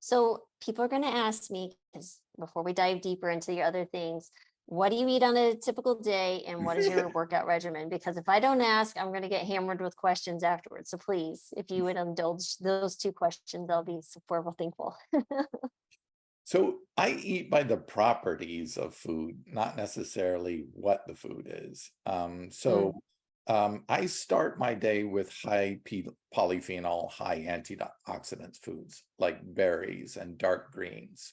So people are going to ask me, because before we dive deeper into your other things, what do you eat on a typical day and what is your workout regimen? Because if I don't ask, I'm going to get hammered with questions afterwards. So please, if you would indulge those two questions, I'll be forever thankful. So I eat by the properties of food, not necessarily what the food is. Mm, I start my day with high polyphenol, high antioxidants foods like berries and dark greens,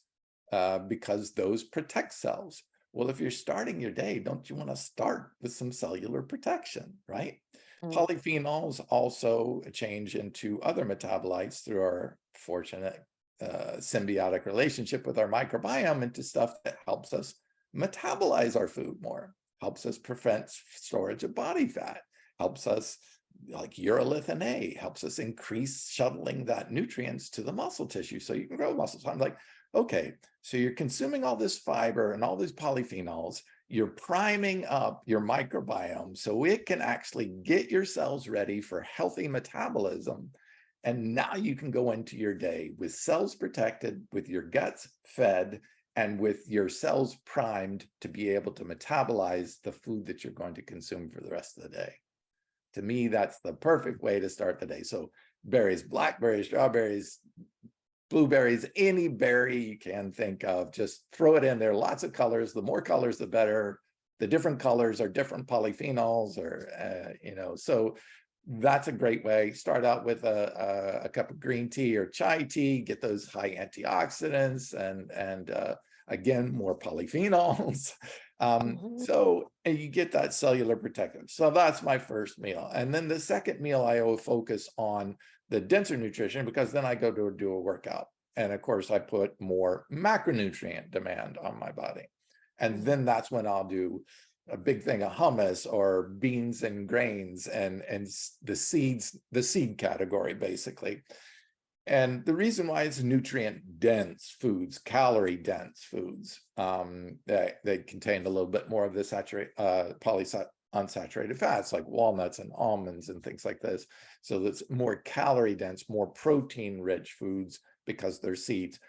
because those protect cells. Well, if you're starting your day, don't you want to start with some cellular protection, right? mm, Polyphenols also change into other metabolites through our fortunate symbiotic relationship with our microbiome into stuff that helps us metabolize our food more, helps us prevent storage of body fat, helps us, like urolithin A, helps us increase shuttling that nutrients to the muscle tissue so you can grow muscles. So I'm like, okay, so you're consuming all this fiber and all these polyphenols, you're priming up your microbiome so it can actually get your cells ready for healthy metabolism. And now you can go into your day with cells protected, with your guts fed, and with your cells primed to be able to metabolize the food that you're going to consume for the rest of the day. To me, that's the perfect way to start the day. So berries, blackberries, strawberries, blueberries, any berry you can think of, just throw it in there. Lots of colors. The more colors, the better. The different colors are different polyphenols, or so that's a great way. Start out with a cup of green tea or chai tea, get those high antioxidants and again, more polyphenols. mhm. And you get that cellular protective. So that's my first meal. And then the second meal, I will focus on the denser nutrition, because then I go to do a workout. And of course, I put more macronutrient demand on my body. And Mm. then that's when I'll do a big thing of hummus or beans and grains and the seed category, basically. And the reason why it's nutrient dense foods, calorie dense foods, they contain a little bit more of the polyunsaturated fats like walnuts and almonds and things like this. So that's more calorie dense, more protein rich foods because they're seeds.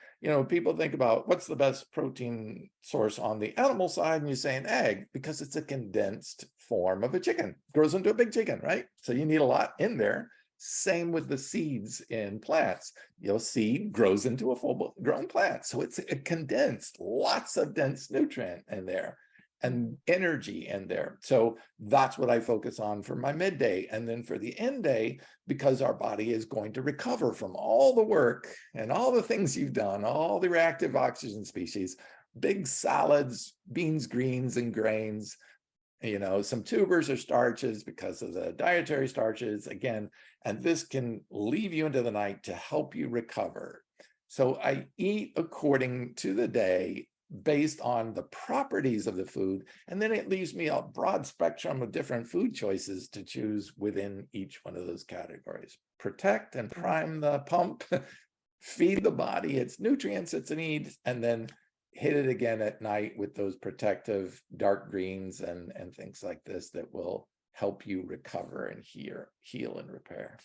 People think about what's the best protein source on the animal side, and you say an egg because it's a condensed form of a chicken. It grows into a big chicken, right? So you need a lot in there. Same with the seeds in plants. Seed grows into a full-grown plant. So it's a condensed, lots of dense nutrient in there and energy in there. So that's what I focus on for my midday. And then for the end day, because our body is going to recover from all the work and all the things you've done, all the reactive oxygen species, big salads, beans, greens, and grains, some tubers or starches because of the dietary starches, again, and this can leave you into the night to help you recover. So I eat according to the day based on the properties of the food, and then it leaves me a broad spectrum of different food choices to choose within each one of those categories. Protect and prime the pump, feed the body its nutrients it needs, and then hit it again at night with those protective dark greens and things like this that will help you recover and heal and repair.